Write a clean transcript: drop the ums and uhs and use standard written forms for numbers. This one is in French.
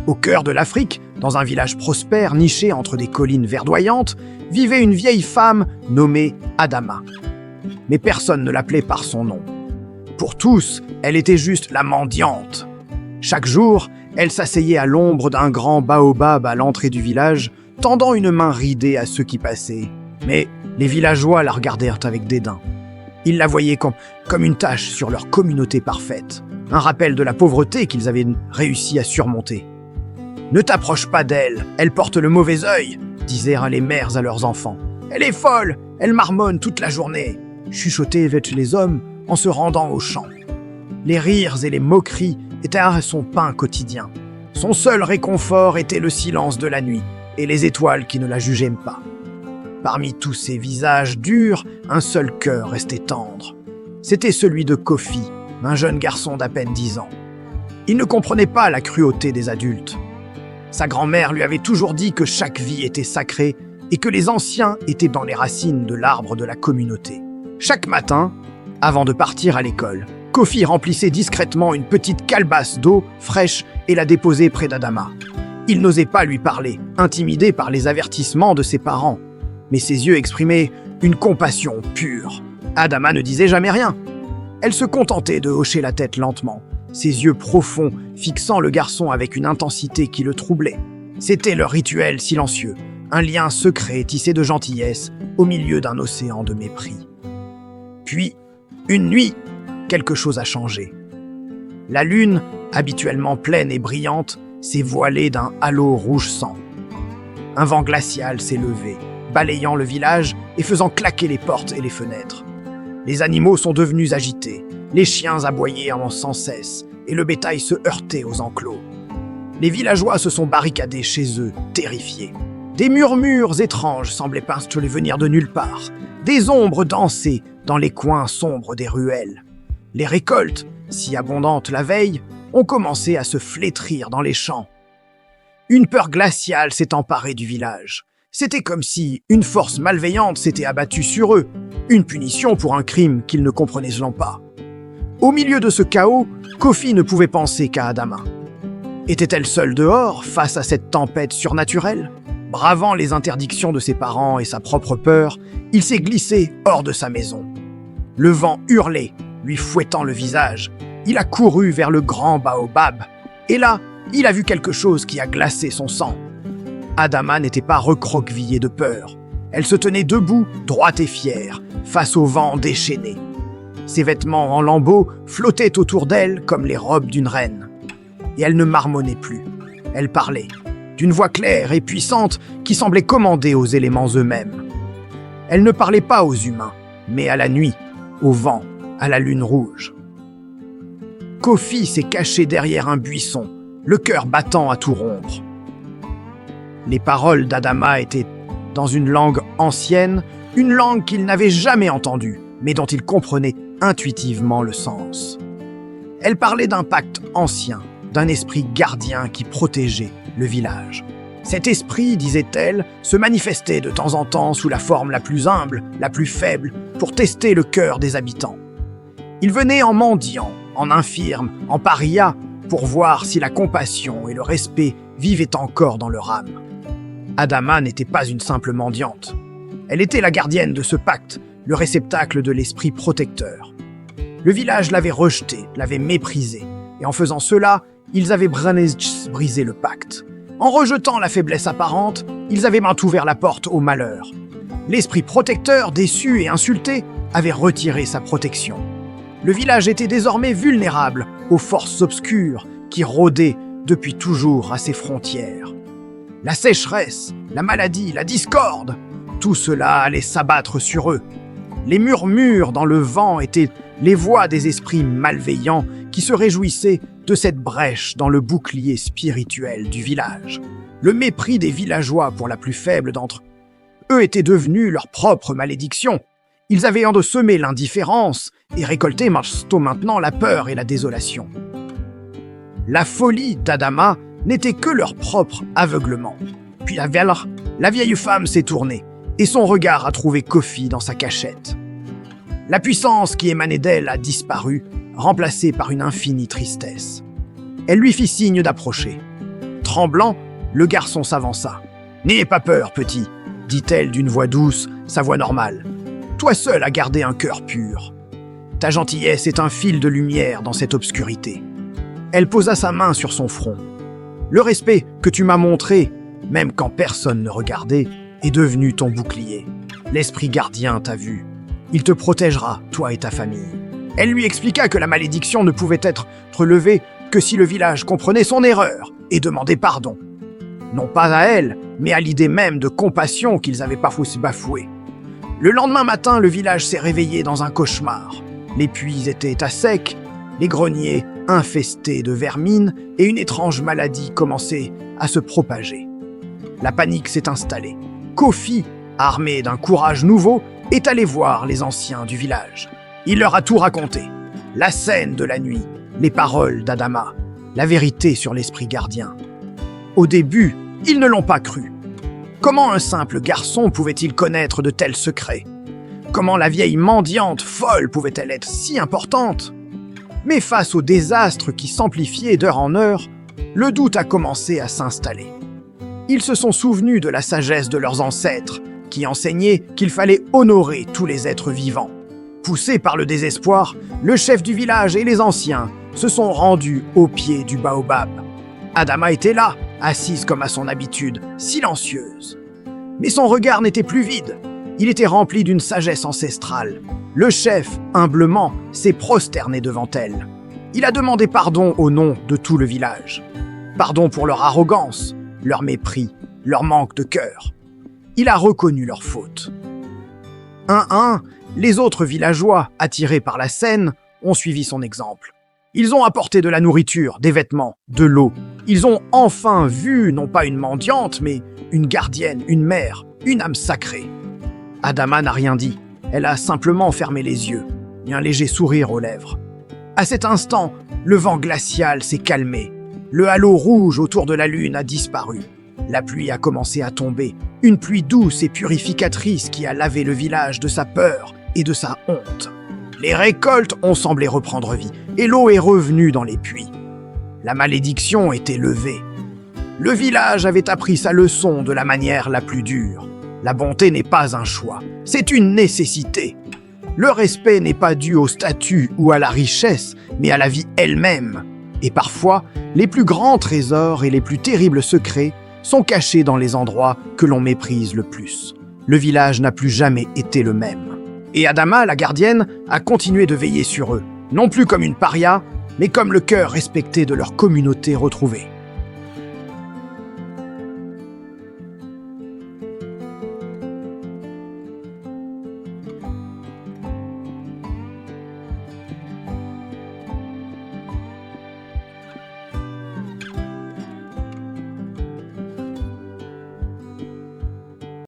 Au cœur de l'Afrique, dans un village prospère niché entre des collines verdoyantes, vivait une vieille femme nommée Adama. Mais personne ne l'appelait par son nom. Pour tous, elle était juste la mendiante. Chaque jour, elle s'asseyait à l'ombre d'un grand baobab à l'entrée du village, tendant une main ridée à ceux qui passaient. Mais les villageois la regardèrent avec dédain. Ils la voyaient comme une tache sur leur communauté parfaite, un rappel de la pauvreté qu'ils avaient réussi à surmonter. « Ne t'approche pas d'elle, elle porte le mauvais œil », disèrent les mères à leurs enfants. « Elle est folle, elle marmonne toute la journée », chuchotaient les hommes en se rendant au champ. Les rires et les moqueries étaient son pain quotidien. Son seul réconfort était le silence de la nuit et les étoiles qui ne la jugeaient pas. Parmi tous ces visages durs, un seul cœur restait tendre. C'était celui de Kofi, un jeune garçon d'à peine 10 ans. Il ne comprenait pas la cruauté des adultes. Sa grand-mère lui avait toujours dit que chaque vie était sacrée et que les anciens étaient dans les racines de l'arbre de la communauté. Chaque matin, avant de partir à l'école, Kofi remplissait discrètement une petite calebasse d'eau fraîche et la déposait près d'Adama. Il n'osait pas lui parler, intimidé par les avertissements de ses parents. Mais ses yeux exprimaient une compassion pure. Adama ne disait jamais rien. Elle se contentait de hocher la tête lentement, ses yeux profonds fixant le garçon avec une intensité qui le troublait. C'était leur rituel silencieux, un lien secret tissé de gentillesse au milieu d'un océan de mépris. Puis, une nuit, quelque chose a changé. La lune, habituellement pleine et brillante, s'est voilée d'un halo rouge sang. Un vent glacial s'est levé, balayant le village et faisant claquer les portes et les fenêtres. Les animaux sont devenus agités, les chiens aboyaient sans cesse et le bétail se heurtait aux enclos. Les villageois se sont barricadés chez eux, terrifiés. Des murmures étranges semblaient venir de nulle part. Des ombres dansaient dans les coins sombres des ruelles. Les récoltes, si abondantes la veille, ont commencé à se flétrir dans les champs. Une peur glaciale s'est emparée du village. C'était comme si une force malveillante s'était abattue sur eux, une punition pour un crime qu'ils ne comprenaient pas. Au milieu de ce chaos, Kofi ne pouvait penser qu'à Adama. Était-elle seule dehors, face à cette tempête surnaturelle? Bravant les interdictions de ses parents et sa propre peur, il s'est glissé hors de sa maison. Le vent hurlait, lui fouettant le visage. Il a couru vers le grand baobab, et là, il a vu quelque chose qui a glacé son sang. Adama n'était pas recroquevillée de peur. Elle se tenait debout, droite et fière, face au vent déchaîné. Ses vêtements en lambeaux flottaient autour d'elle comme les robes d'une reine. Et elle ne marmonnait plus. Elle parlait, d'une voix claire et puissante qui semblait commander aux éléments eux-mêmes. Elle ne parlait pas aux humains, mais à la nuit, au vent, à la lune rouge. Kofi s'est caché derrière un buisson, le cœur battant à tout rompre. Les paroles d'Adama étaient dans une langue ancienne, une langue qu'il n'avait jamais entendue, mais dont il comprenait intuitivement le sens. Elle parlait d'un pacte ancien, d'un esprit gardien qui protégeait le village. Cet esprit, disait-elle, se manifestait de temps en temps sous la forme la plus humble, la plus faible, pour tester le cœur des habitants. Il venait en mendiant, en infirme, en paria, pour voir si la compassion et le respect vivaient encore dans leur âme. Adama n'était pas une simple mendiante. Elle était la gardienne de ce pacte, le réceptacle de l'esprit protecteur. Le village l'avait rejetée, l'avait méprisée, et en faisant cela, ils avaient brisé le pacte. En rejetant la faiblesse apparente, ils avaient ouvert la porte au malheur. L'esprit protecteur, déçu et insulté, avait retiré sa protection. Le village était désormais vulnérable aux forces obscures qui rôdaient depuis toujours à ses frontières. La sécheresse, la maladie, la discorde, tout cela allait s'abattre sur eux. Les murmures dans le vent étaient les voix des esprits malveillants qui se réjouissaient de cette brèche dans le bouclier spirituel du village. Le mépris des villageois pour la plus faible d'entre eux était devenu leur propre malédiction. Ils avaient semé l'indifférence et récolté maintenant la peur et la désolation. La folie d'Adama n'était que leur propre aveuglement. Puis la vieille femme s'est tournée et son regard a trouvé Kofi dans sa cachette. La puissance qui émanait d'elle a disparu, remplacée par une infinie tristesse. Elle lui fit signe d'approcher. Tremblant, le garçon s'avança. « N'ayez pas peur, petit, dit-elle d'une voix douce, sa voix normale. Toi seul as gardé un cœur pur. Ta gentillesse est un fil de lumière dans cette obscurité. » Elle posa sa main sur son front. « Le respect que tu m'as montré, même quand personne ne regardait, est devenu ton bouclier. L'esprit gardien t'a vu. Il te protégera, toi et ta famille. » Elle lui expliqua que la malédiction ne pouvait être relevée que si le village comprenait son erreur et demandait pardon. Non pas à elle, mais à l'idée même de compassion qu'ils avaient parfois bafouée. Le lendemain matin, le village s'est réveillé dans un cauchemar. Les puits étaient à sec, les greniers infestés de vermine et une étrange maladie commençait à se propager. La panique s'est installée. Kofi, armé d'un courage nouveau, est allé voir les anciens du village. Il leur a tout raconté. La scène de la nuit, les paroles d'Adama, la vérité sur l'esprit gardien. Au début, ils ne l'ont pas cru. Comment un simple garçon pouvait-il connaître de tels secrets? Comment la vieille mendiante folle pouvait-elle être si importante? Mais face au désastre qui s'amplifiait d'heure en heure, le doute a commencé à s'installer. Ils se sont souvenus de la sagesse de leurs ancêtres, qui enseignaient qu'il fallait honorer tous les êtres vivants. Poussés par le désespoir, le chef du village et les anciens se sont rendus au pied du baobab. Adama était là, assise comme à son habitude, silencieuse. Mais son regard n'était plus vide, il était rempli d'une sagesse ancestrale. Le chef, humblement, s'est prosterné devant elle. Il a demandé pardon au nom de tout le village. Pardon pour leur arrogance, leur mépris, leur manque de cœur. Il a reconnu leurs fautes. Un à un, les autres villageois, attirés par la scène, ont suivi son exemple. Ils ont apporté de la nourriture, des vêtements, de l'eau. Ils ont enfin vu, non pas une mendiante, mais une gardienne, une mère, une âme sacrée. Adama n'a rien dit. Elle a simplement fermé les yeux et un léger sourire aux lèvres. À cet instant, le vent glacial s'est calmé. Le halo rouge autour de la lune a disparu. La pluie a commencé à tomber. Une pluie douce et purificatrice qui a lavé le village de sa peur et de sa honte. Les récoltes ont semblé reprendre vie et l'eau est revenue dans les puits. La malédiction était levée. Le village avait appris sa leçon de la manière la plus dure. La bonté n'est pas un choix, c'est une nécessité. Le respect n'est pas dû au statut ou à la richesse, mais à la vie elle-même. Et parfois, les plus grands trésors et les plus terribles secrets sont cachés dans les endroits que l'on méprise le plus. Le village n'a plus jamais été le même. Et Adama, la gardienne, a continué de veiller sur eux, non plus comme une paria, mais comme le cœur respecté de leur communauté retrouvée.